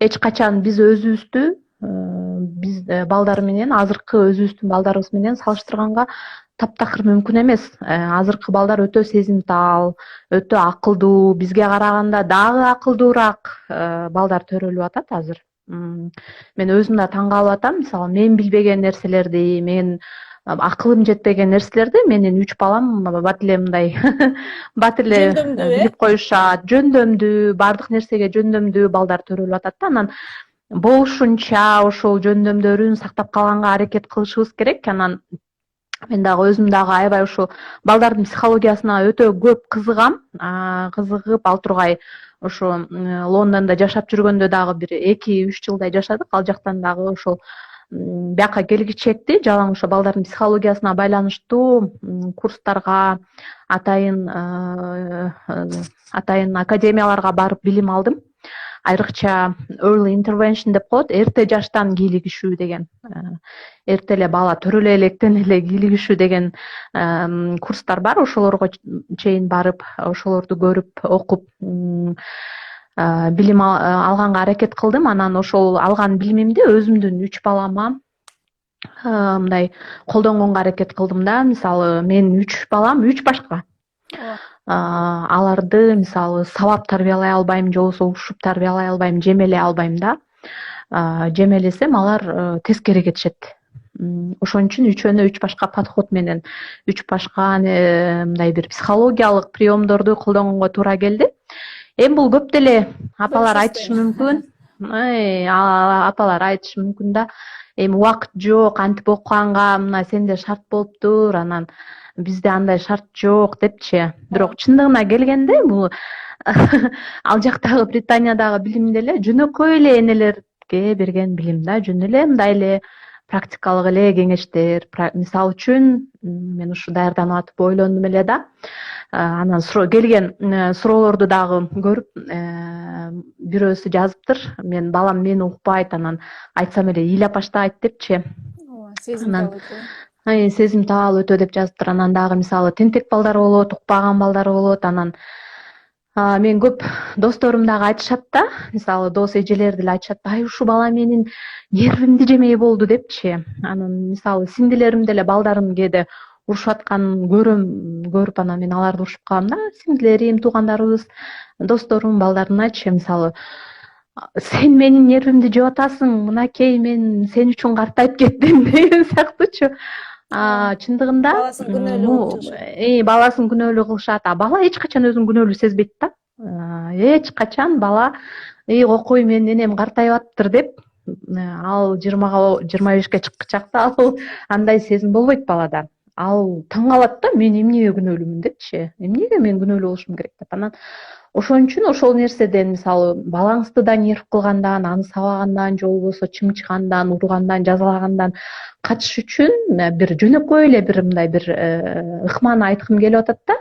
эч качан биз өзүбүздү биз балдар менен азыркы өзүбүздүн балдарыбыз менен салыштырганга таптакыр мүмкүн эмес. Азыркы балдар өтө сезимтал, өтө акылдуу, бизге караганда дагы акылдуураак балдар төрөлүп атат азыр. Мен өзүм да таң калып атам. Мисалы, мен билбеген нерселерди, мен акылым жетпеген нерселерди менин 3 балам бат эле мындай бат эле Жөндөмдүү, билип коюшат. Жөндөмдүү, баардык нерсеге жөндөмдүү балдар төрөлүп атат да. Анан болушунча ошол жөндөмдөрүн сактап калганга аракет кылышыбыз керек. Анан мен дагы өзүм дагы аябай ушул балдардын психологиясына өтө көп кызыгам. Кызыгып ал тургай ошо Лондондо жашап жүргөндө дагы бир 2-3 жылдай жашадык. Ал жактан дагы ошол бияка келгичекти жалаң ошо балдардын психологиясына байланыштуу курстарга, атайын академияларга барып билим алдым. Айрыкча early intervention деп коет, эрте жаштан кийлигишүү деген. Эрте эле бала төрөлө электен эле кийлигишүү деген курстар бар. Ошолорго чейин барып, ошолорду көрүп, окуп билим алганга аракет кылдым. Анан ошол алган билимимди өзүмдүн 3 балама мындай колдонгонго аракет кылдым да. Мисалы, менин 3 балам 3 башка. Аларды мисалы сабап тарбиялай албайм, же болбосо ушуп тарбиялай албайм, жемелей албайм да. Жемелесем алар тескери кетишет. Ошон үчүн үчөөнө 3 башка подход менен 3 башка мындай бир психологиялык приемдорду колдонгонго туура келди. Эми бул көп деле апалар айтышы мүмкүн. Апалар айтышы мүмкүн да. Эми убакыт жок, антип окуганга мына сенде шарт болуптур, анан бизде андай шарт жок депчи. Бирок чындыгына келгенде бул ал жактагы Британиядагы билим деле жөнөкөй эле энелерге берген билим да. Жөн эле мындай эле практикалык эле кеңештер. Мисалы үчүн мен ушу даярданып атып ойлондум эле да. Анан келген суроолорду дагы көрүп, бирөөсү жазыптыр. Мен балам мени укпайт, анан айтсам эле ыйлап баштайт депчи. Сезимтал Сезимтал өтө деп жазыптыр. Анан дагы мисалы тентек балдар болот, укпаган балдар болот. Анан мен көп досторум дагы айтышат да. Мисалы дос эжелер деле айтышат, ай ушул бала менин нервимди жемей болду депчи. Анан мисалы сиңдилерим деле балдарын кээде урушуп атканын көрүп анан мен аларды урушуп калам да. Сиңдилерим, туугандарыбыз, досторум балдарын айтчу, мисалы сен менин нервимди жеп атасың, мынакей мен сен үчүн картайып кеттим деген сыяктуучу. Чындыгында баласын күнөөлүү кылышат. Баласын күнөөлүү кылышат. Бала эч качан өзүн күнөөлүү сезбейт да. Эч качан бала кокой менин энем картайып атыптыр деп ал 20-25 чыккан чакта ал андай сезим болбойт балада. Ал таң калат да, мен эмнеге күнөөлүүмүн депчи. Эмнеге мен күнөөлүү болушум керек деп. Анан ошон үчүн ошол нерседен мисалы балаңызды да нерв кылгандан, аны сабагандан, же болбосо чыңчыгандан, ургандан, жазалагандан качыш үчүн бир жөнөкөй эле бир мындай бир ыкманы айткым келип атат да.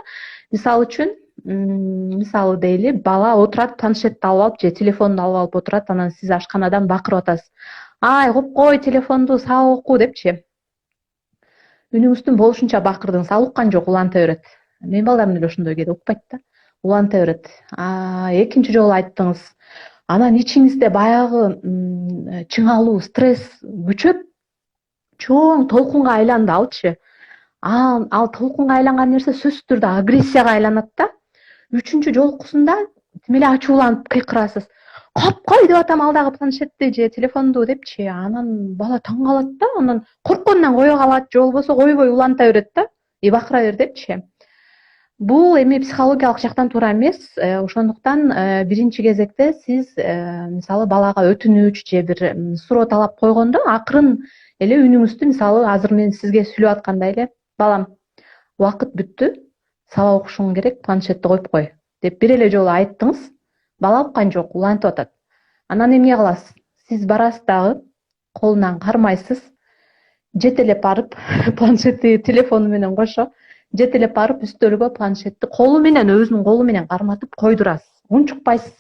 Мисалы үчүн, мисалы дейли, бала отурат, планшетти алып алып же телефонду алып алып отурат, анан сиз ашканадан бакырып атасыз. Ай, коюп кой телефонду, сабак оку депчи. Үнүңүздүн болушунча бакырдыңыз, ал уккан жок, уланта берет. Менин балдарым деле ошондой кээде укпайт да. Уланта берет. Экинчи жолу айттыңыз. Анан ичиңизде баягы чыңалуу, стресс күчөп, чоң толкунга айланды алчы. Ал толкунга айланган нерсе сөзсүз түрдө агрессияга айланат да. Үчүнчү жолкусунда тим эле ачууланып кыйкырасыз. Коюп кой деп атам ал дагы планшетти же телефонду депчи. Анан бала таң калат да, анан корккондон кое калат, же болбосо койбой уланта берет да. Бакыра бер депчи. Бул эми психологиялык жактан туура эмес. Ошондуктан биринчи кезекте сиз мисалы балага өтүнүч же бир суроо талап койгондо акырын эле үнүңүздү, мисалы азыр мен сизге сүйлөп аткандай эле, балам, убакыт бүттү, сабак окушуң керек, планшетти коюп кой деп бир эле жолу айттыңыз. Бала уккан жок, улантып атат. Анан эмне кыласыз? Сиз барасыз дагы, колунан кармайсыз, жетелеп барып планшетти телефону менен кошо жетелеп барып үстөлгө планшетти колу менен, өзүнүн колу менен карматып койдурасыз. Унчукпайсыз.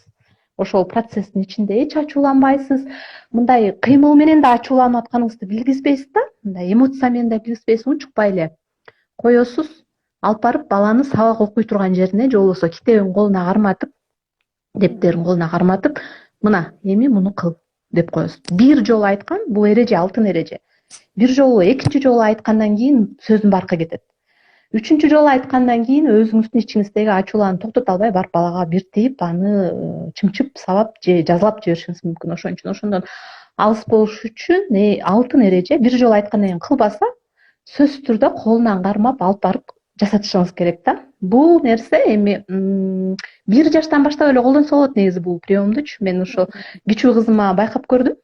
Ошол процесстин ичинде эч ачууланбайсыз. Мындай кыймыл менен да ачууланып атканыңызды билгизбейсиз да. Мындай эмоция менен да билгизбейсиз. Унчукпай эле коесуз. Алып барып баланы сабак окуй турган жерине, же болбосо китебин колуна карматып, дептерин колуна карматып, мына эми муну кыл деп коесуз. Бир жолу айткан, бул эреже алтын эреже. Бир жолу, экинчи жолу айткандан кийин сөздүн баркы кетет. Үчүнчү жолу айткандан кийин өзүңүздүн ичиңиздеги ачууланып токтото албай барып балага бир тийип, аны чымчып сабап же жазалап жиберишиңиз мүмкүн. Ошон үчүн ошондон алыс болуш үчүн алтын эреже бир жолу айткандан кийин кылбаса, сөзсүз түрдө колунан кармап алып барып жасатышыңыз керек да. Бул нерсе эми 1 жаштан баштап эле колдонсо болот негизи бул приемдучу. Мен ошо кичүү кызыма байкап көрдүм.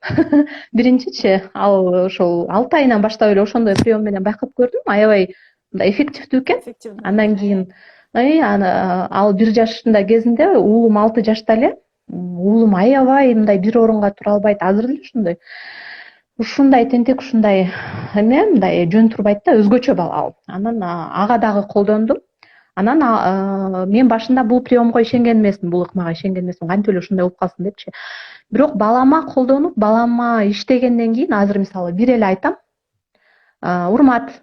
Биринчичи ал ошол 6 айынан баштап эле ошондой прием менен байкап көрдүм. Аябай мындай эффективдүү экен. Андан кийин ал 1 жашында кезинде уулум 6 жашта эле. Уулум аябай мындай бир орунга тура албайт. Азыр деле ошондой. Ушундай тентек, ушундай эме мындай жөн турбайт да, өзгөчө бала ал. Анан ага дагы колдондум. Анан мен башында бул приемго ишенген эмесмин, бул ыкмага ишенген эмесмин. Кантип эле ушундай болуп калсын депчи. Бирок балама колдонуп, балама иштегенден кийин азыр мисалы бир эле айтам. Урмат,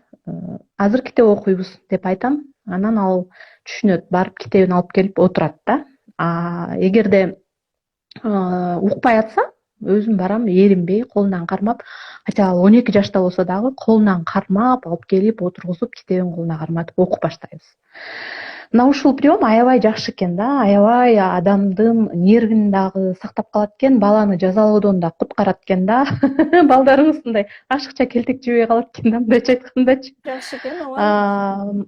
азыр китеп окуйбуз деп айтам. Анан ал түшүнөт, барып китебин алып келип отурат да. Эгерде укпай атса, өзүм барам, эринбей, колунан кармап, хотя ал 12 жашта болсо дагы колунан кармап, алып келип отургузуп, китебин колуна карматып окуп баштайбыз. Мына ушул прием аябай жакшы экен да, аябай адамдын нервин дагы сактап калат экен, баланы жазалоодон да куткарат экен да. Балдарыбыз мындай ашыкча келтек жебей калат экен да, мындайча айткандачы. Жакшы экен, ооба.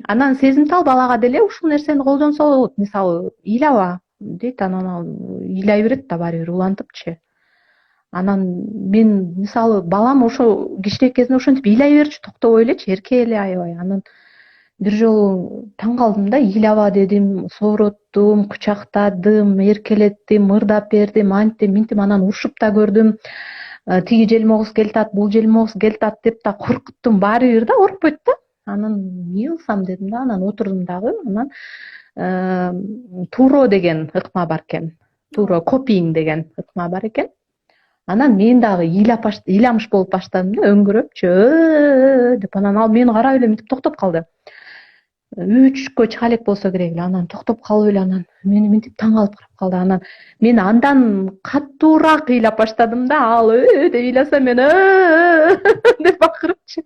Анан сезимтал балага деле ушул нерсени колдонсо болот. Мисалы, ыйлаба дейт, анан ал ыйлай берет да баары бир улантыпчы. Анан мен мисалы балам ошо кичинекей кезинде ошентип ыйлай берчү, токтобой элечи, эрке эле аябай. Анан бир жолу таң калдым да, ыйлаба дедим, соороттум, кучактадым, эркелеттим, ырдап бердим, анттим, минтим, анан урушуп да көрдүм. Тиги желмогуз келатат, бул желмогуз келатат деп да коркуттум, баары бир да коркпойт да. Анан эмне кылсам дедим да, анан отурдум дагы. Анан туро деген ыкма бар экен. Туро копинг деген ыкма бар экен. Анан мен дагы ыйламыш болуп баштадым да, өңгүрөпчү деп. Анан ал мени карап эле мынтип токтоп калды. 3кө чыга элек болсо керек эле. Анан токтоп калып эле, анан мени мынтип таң калып карап калды. Анан мен андан катуураак ыйлап баштадым да, ал деп ыйласа, мен деп бакырыпчы.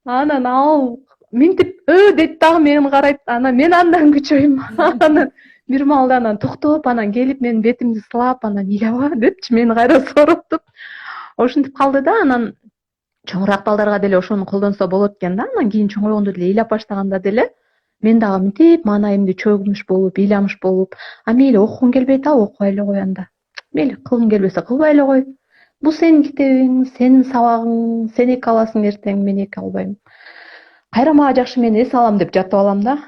Анан ал мынтип дейт дагы мени карайт. Анан мен андан күчөйм. Анан бир маалда анан токтоп, анан келип менин бетимди сылап, анан ыйлаба депчи, мени кайра соороттуп. Ошентип калды да. Анан чоңураак балдарга деле ошону колдонсо болот экен да. Анан кийин чоңойгондо деле ыйлап баштаганда деле мен дагы мынтип маанайымды чөгмүш болуп, ыйламыш болуп, мейли окугуң келбейт, окубай эле кой анда. Мейли кылгың келбесе кылбай эле кой. Бул сенин китебиң, сенин сабагың, сен эки аласың эртең, мен эки албайм. Кайра мага жакшы, мен эс алам деп жатып алам да.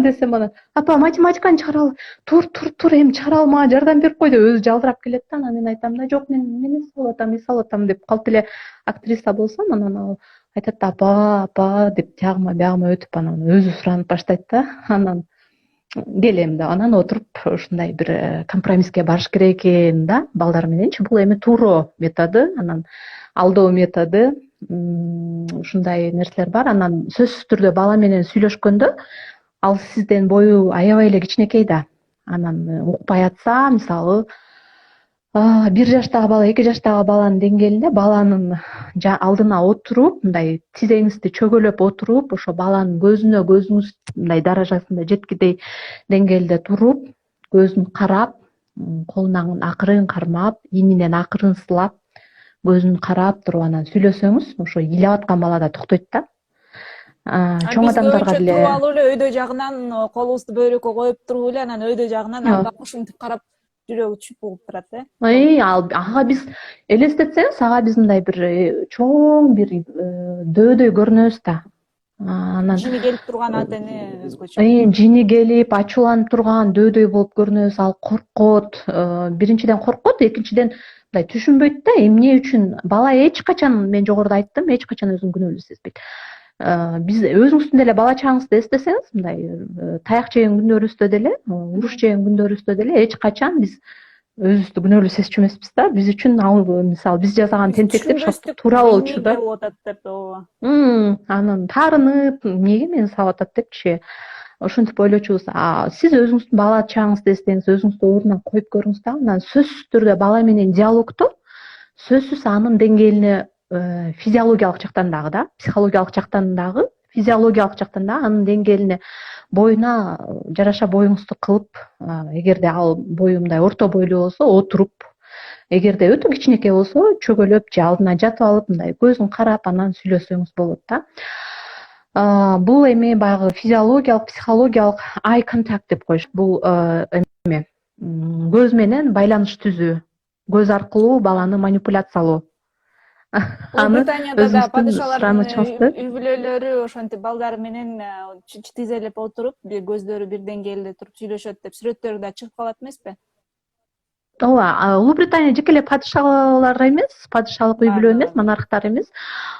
Десем анан, апа, математиканы чыгаралы, тур, эми чыгаралы, мага жардам берип кой деп өзү жалдырап келет да. Анан мен айтам да, жок, мен эс алып атам деп калп эле актриса болсом, анан ал айтат да, апа деп тягыма биягыма өтүп, анан өзү суранып баштайт да. Анан келем да, анан отуруп ушундай бир компромисске барыш керек экен да, балдар мененчи. Бул эми туро методу, анан алдоо методу, ушундай нерселер бар. Анан сөзсүз түрдө бала менен сүйлөшкөндө, ал сизден бою аябай эле кичинекей да. Анан укпай атса, мисалы 1 жаштагы бала 2 жаштагы баланын деңгээлинде баланын алдына отуруп, мындай тизеңизди чөгөлөп отуруп, ошо баланын көзүнө көзүңүз мындай даражасында жеткидей деңгээлде туруп, көзүн карап, колунан акырын кармап, ининен акырын сылап, көзүн карап туруп анан сүйлөсөңүз, ошо ыйлап аткан бала да токтойт да. Чоң адамдарга деле туруп алып эле өйдө жагынан колубузду бөйрөккө коюп туруп эле, анан өйдө жагынан бакышымтып карап жүрөгү чүп болуп турат ага биз элестетсеңиз, ага биз мындай бир чоң бир дөөдөй көрүнөбүз да. Анан жини келип турган ата эне өзгөчө. Жини келип, ачууланып турган дөөдөй болуп көрүнөбүз. Ал коркот. Биринчиден коркот, экинчиден мындай түшүнбөйт да, эмне үчүн. Бала эч качан, мен жогоруда айттым, эч качан өзүн күнөөлүү сезбейт. Биз өзүңүздүн деле бала чагыңызды эстесеңиз, мындай таяк жеген күндөрүбүздө деле, уруш жеген күндөрүбүздө деле эч качан биз өзүбүздү күнөөлүү сезчү эмеспиз да. Биз үчүн ал мисалы биз жасаган тентектик туура болчу да. Анан таарынып, эмнеге мени сабап атат депчи. ошентип ойлочубуз. Сиз өзүңүздүн бала чагыңызды эстеңиз, өзүңүздү ордуна коюп көрүңүз да, анан сөзсүз түрдө бала менен диалогдо сөзсүз анын деңгээлине физиологиялык жактан дагы да, психологиялык жактан дагы, физиологиялык жактан дагы анын деңгээлине боюна жараша боюңузду кылып, эгерде ал бою мындай орто бойлуу болсо отуруп, эгерде өтө кичинекей болсо чөгөлөп же алдына жатып алып мындай көзүн карап анан сүйлөсөңүз болот да. Бул эми баягы физиологиялык, психологиялык eye contact деп коюш. Бул эме көз менен байланыш түзүү, көз аркылуу баланы манипуляциялоо. Улуу Британияда да падышалардын сурамачыңызды. үй бүлөлөрү ошентип балдары менен тизелеп отуруп, көздөрү бир деңгээлде туруп сүйлөшөт деп сүрөттөрү да чыгып калат эмеспи? Ооба, Улуу Британия жеке эле падышалар эмес, падышалык үй бүлө эмес, монархтар эмес.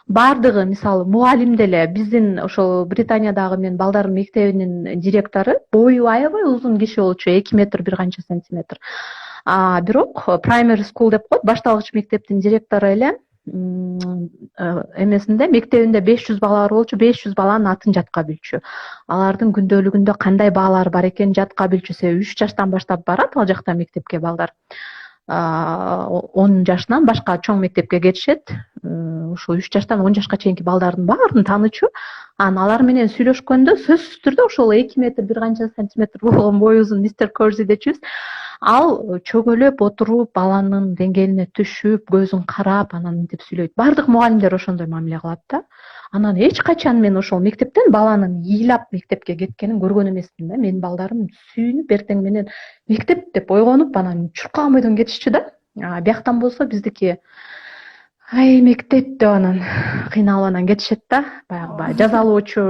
Баардыгы, мисалы, мугалим деле биздин ошол Британиядагы менин балдардын мектебинин директору бою аябай узун киши болчу, 2 метр бир канча сантиметр. Бирок primary school деп коет, башталгыч мектептин директору эле эмесинде мектебинде 500 бала бар болчу, 500 баланын атын жатка билчү. Алардын күндөлүгүндө кандай баалар бар экенин жатка билчү. Себеби 3 жаштан баштап барат ал жакта мектепке балдар. 10 жашынан башка чоң мектепке кетишет. Ушул 3 жаштан 10 жашка чейинки балдардын баарын таанычу. Анан алар менен сүйлөшкөндө сөзсүз түрдө ошол 2 метр бир канча сантиметр болгон бою узун мистер Корзи дечүбүз. Ал чөгөлөп отуруп, баланын деңгээлине түшүп, көзүн карап, анан мынтип сүйлөйт. Бардык мугалимдер ошондой мамиле кылат да. Анан эч качан мен ошол мектептен баланын ыйлап мектепке кеткенин көргөн эмесмин да. Менин балдарым сүйүнүп эртең менен мектеп деп ойгонуп, анан чуркаган бойдон кетишчү да. Бияктан болсо биздики ай мектеп деп анан кыйналып анан кетишет да. Баягы жазалоочу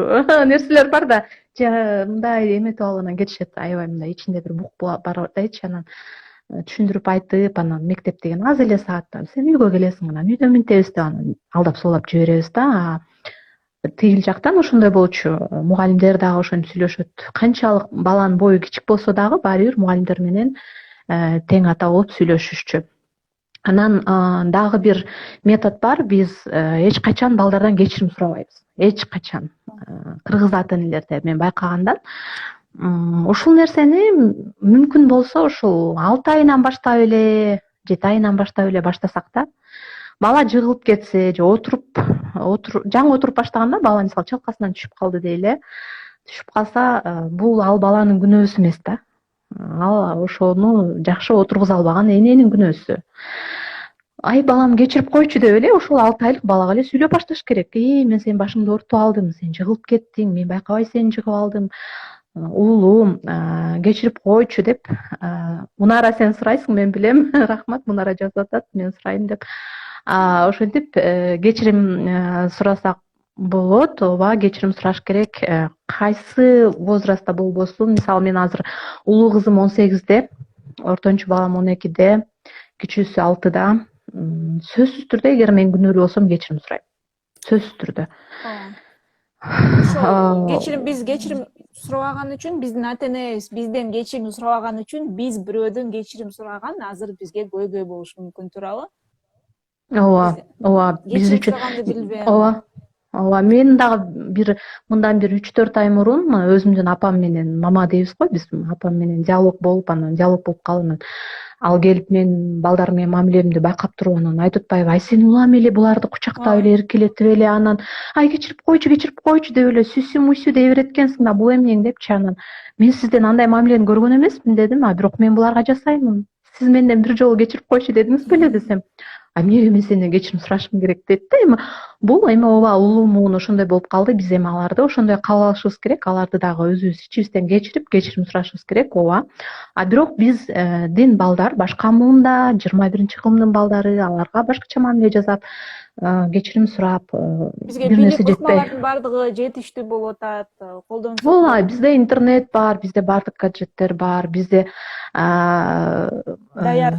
нерселер бар да. Мындай эметип алып анан кетишет. Аябай мындай ичинде бир бук бар дайчы, анан түшүндүрүп айтып, анан мектеп деген аз эле саатта, сен үйгө келесиң, анан үйдө минтебиз деп анан алдап соолап жиберебиз да. Тигил жактан ошондой болчу. Мугалимдер дагы ошентип сүйлөшөт. Канчалык баланын бою кичик болсо дагы баары бир мугалимдер менен тең ата болуп сүйлөшүшчү. Анан дагы бир метод бар. Биз эч качан балдардан кечирим сурабайбыз. Эч качан. Кыргыз ата энелерде мен байкагандан ушул нерсени мүмкүн болсо ушул 6 айынан баштап эле, 7 айынан баштап эле баштасак да. Бала жыгылып кетсе же жаңы отуруп баштаганда бала мисалы чалкасынан түшүп калды дейли. Түшүп калса, бул ал баланын күнөөсү эмес да. Ал ошону жакшы отургуза албаган эненин күнөөсү. Ай балам кечирип койчу деп эле ошол 6 айлык балага эле сүйлөп башташ керек. Мен сенин башыңды оорутуп алдым, сен жыгылып кеттиң, мен байкабай сени жыгып алдым. Уулум, кечирип койчу деп. Мунара сен сурайсың, мен билем. Рахмат, Мунара жазып атат, мен сурайм деп. Ошентип кечирим сурасак болот. Ооба, кечирим сураш керек. Кайсы возрастта болбосун. Мисалы мен азыр улуу кызым 18-де, ортончу балам 12-де, кичүүсү 6-да. Сөзсүз түрдө эгер мен күнөөлүү болсом кечирим сурайм. Сөзсүз түрдө. Биз кечирим сурабаган үчүн, биздин ата энебиз бизден кечирим сурабаган үчүн биз бирөөдөн кечирим сураган азыр бизге көйгөй болушу мүмкүн, туурабы? Ооба, биз үчүн. Ооба, мен дагы мындан бир 3-4 ай мурун өзүмдүн апам менен, мама дейбиз го биз, апам менен диалог болуп калып, ал келип мен балдарым менен мамилемди байкап туруп анан айтып атпайбы, ай сен улам эле буларды кучактап эле эркелетип эле анан ай кечирип койчу деп эле сүсү муйсу дей берет экенсиң да, бул эмнең депчи. Анан мен сизден андай мамилени көргөн эмесмин дедим. Бирок мен буларга жасаймын. Сиз менден бир жолу кечирип койчу дедиңиз беле десем. Эмнеге мен сенден кечирим сурашым керек дейт да. Эми бул ооба улуу муун ошондой болуп калды. Биз эми аларды ошондой кабыл алышыбыз керек. Аларды дагы өзүбүз ичибизден кечирим сурашыбыз керек. Ооба. Бирок биздин балдар башка муунда 21-кылымдын балдары, аларга башкача мамиле жасап, кечирим сурап, бизге бийлик ыкмалардын бардыгы жетиштүү болуп атат, колдонуп. Ооба, бизде интернет бар, бизде бардык гаджеттер бар, бизде даяр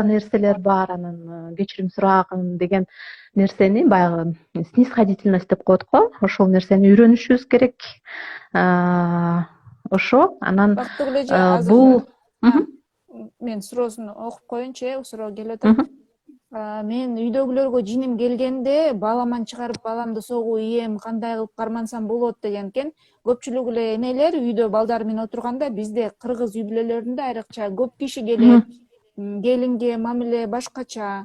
нерселер бар. Анан кечирим сураган деген нерсени баягы снисходительность деп коет го, ошол нерсени үйрөнүшүбүз керек. Ошо анан бул мен суроосун окуп коеюнчу, суроо келип атат. Мен үйдөгүлөргө жиним келгенде баламан чыгарып баламды согуу ием кандай кылып кармансам болот деген экен. Көпчүлүк эле энелер үйдө балдары менен отурганда бизде кыргыз үй бүлөлөрүндө айрыкча көп киши келет, келинге мамиле башкача,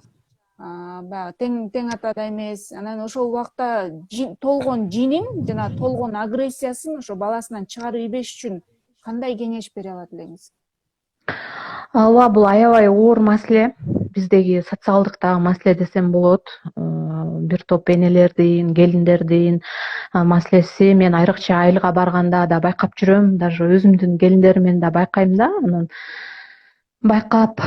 баягы тең атада эмес. Анан ошол убакта толгон жинин жана толгон агрессиясын ошо баласынан чыгарып ийбеш үчүн кандай кеңеш бере алат элеңиз? Ооба, бул аябай оор маселе. Биздеги социалдык дагы маселе десем болот. Бир топ энелердин, келиндердин маселеси мен айрыкча айылга барганда да байкап жүрөм. Даже өзүмдүн келиндеримден да байкайм да. Анан байкап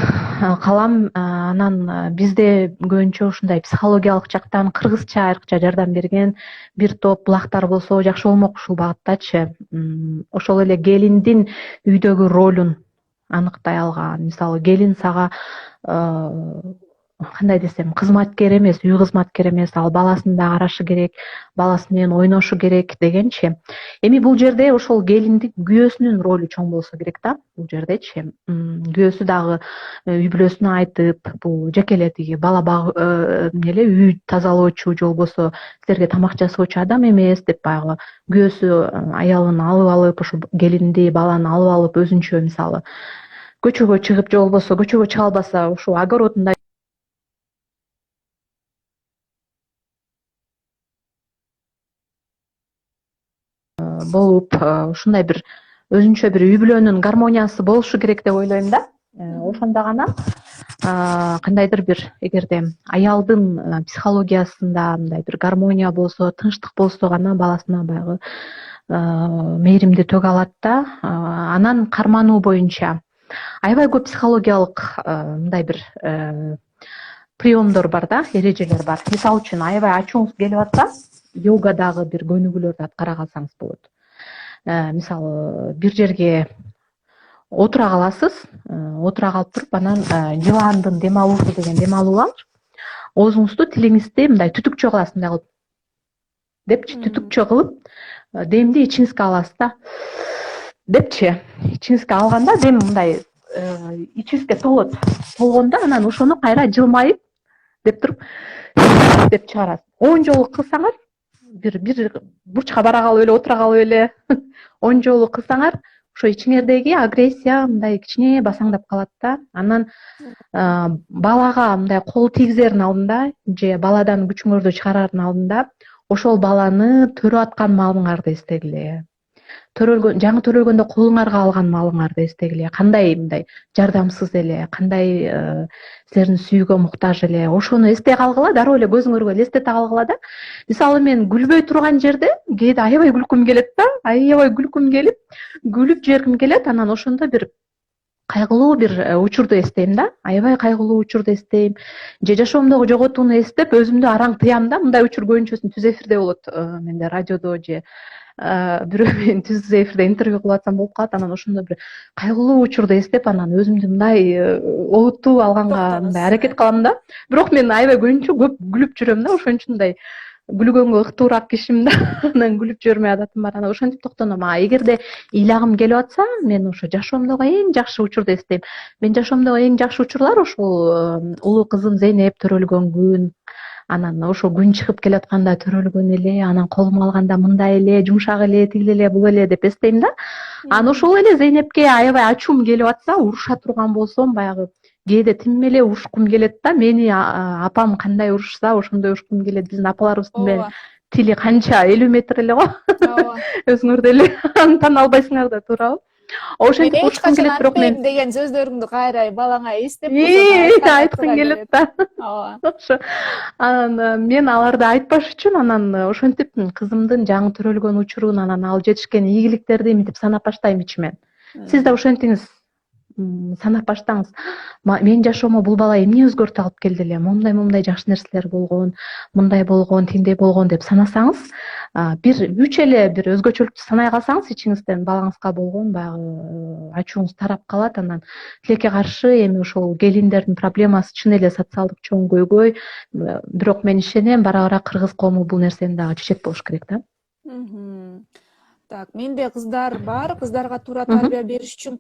калам. Анан бизде көбүнчө ушундай психологиялык жактан кыргызча айрыкча жардам берген бир топ булактар болсо жакшы болмок ушул багыттачы. Ошол эле келиндин үйдөгү ролун аныктай алган. Мисалы, келин сага кандай десем, кызматкер эмес, үй кызматкери эмес, ал баласын да карашы керек, баласы менен ойношу керек дегенчи. Эми бул жерде ошол келиндин күйөөсүнүн ролу чоң болсо керек да, бул жердечи. Күйөөсү дагы үй бүлөсүнө айтып, бул жеке эле тиги бала эле үй тазалоочу же болбосо силерге тамак жасоочу адам эмес деп баягы күйөөсү аялын алып алып, ошо келинди, баланы алып алып өзүнчө мисалы көчөгө чыгып же болбосо көчөгө чыга албаса ушул огородунда болуп, ушундай бир өзүнчө бир үй бүлөнүн гармониясы болушу керек деп ойлойм да. Ошондо гана кандайдыр бир эгерде аялдын психологиясында мындай бир гармония болсо, тынчтык болсо гана баласына баягы мээримди төгө алат да. Анан кармануу боюнча аябай көп психологиялык мындай бир приемдор бар да, эрежелер бар. Мисалы үчүн аябай ачууңуз келип атса, йогадагы бир көнүгүүлөрдү аткара калсаңыз болот. Мисалы, бир жерге отура каласыз, отура калып туруп, анан дивандын дем алуусу деген дем алуу бар. Оозуңузду, тилиңизди мындай түтүкчө кыласыз, мындай кылып депчи, түтүкчө кылып, демди ичиңизге аласыз да. Депчи, ичиңизге алганда дем мындай ичиңизге толот. Толгондо анан ошону кайра жылмайып деп туруп деп чыгарасыз. 10 жолу кылсаңар, бир бурчка бара калып эле, отура калып эле 10 жолу кылсаңар, ошо ичиңердеги агрессия мындай кичине басаңдап калат да. Анан балага мындай кол тийгизердин алдында же баладан күчүңөрдү чыгарардын алдында ошол баланы төрөп аткан маалыңарды эстегиле. Жаңы төрөлгөндө колуңарга алган маалыңарды эстегиле. Кандай мындай жардамсыз эле, кандай силердин сүйүүгө муктаж эле. Ошону эстей калгыла, дароо эле көзүңөргө элестете калгыла да. Мисалы, мен күлбөй турган жерде кээде аябай күлкүм келет да. Аябай күлкүм келип, күлүп жибергим келет. Анан ошондо бир кайгылуу бир учурду эстейм да. Аябай кайгылуу учурду эстейм. Же жашоомдогу жоготууну эстеп, өзүмдү араң тыям да. Мындай учур көбүнчөсүн түз эфирде болот. Менде радиодо же бирөө менен түз эфирде интервью кылып атсам болуп калат. Анан ошондо бир кайгылуу учурду эстеп, анан өзүмдү мындай оотуп алганга мындай аракет кылам да. Бирок мен аябай көбүнчө көп күлүп жүрөм да. Ошон үчүн мындай күлгөнгө ыктуураак кишимин да. Анан күлүп жибермей адатым бар. Анан ошентип токтоном. Эгерде ыйлагым келип атса, мен ошо жашоомдогу эң жакшы учурду эстейм. Мен жашоомдогу эң жакшы учурлар ушул улуу кызым Зейнеп төрөлгөн күн. Анан ошо күн чыгып келатканда төрөлгөн эле, анан колума алганда мындай эле, жумшак эле, тигил эле, бул эле деп эстейм да. Анан ошол эле Зейнепке аябай ачуум келип атса, уруша турган болсом, баягы кээде тим эле урушкум келет да. Мени апам кандай урушса, ошондой урушкум келет. Биздин апаларыбыздын менен тили канча 50 метр эле го. Өзүңөр деле тана албайсыңар да, туурабы? Ошентип урушкум келет, бирок мен деген сөздөрүңдү кайра балаңа эстеп айткым келет да. Ошо анан мен аларды айтпаш үчүн анан ошентип кызымдын жаңы төрөлгөн учурун, анан ал жетишкен ийгиликтерди мынтип санап баштайм ичимен. Сиз да ошентиңиз, санап баштаңыз. Менин жашоомо бул бала эмне өзгөртүп алып келди эле, момундай жакшы нерселер болгон, мындай болгон, тиндей болгон деп санасаңыз, бир 3 эле бир өзгөчөлүктү санай калсаңыз, ичиңизден балаңызга болгон баягы ачууңуз тарап калат. Анан тилекке каршы эми ошол келиндердин проблемасы чын эле социалдык чоң көйгөй. Бирок мен ишенем, бара кыргыз коому бул нерсени дагы чечет болуш керек да. Так, менде кыздар бар. Кыздарга туура тарбия бериш үчүн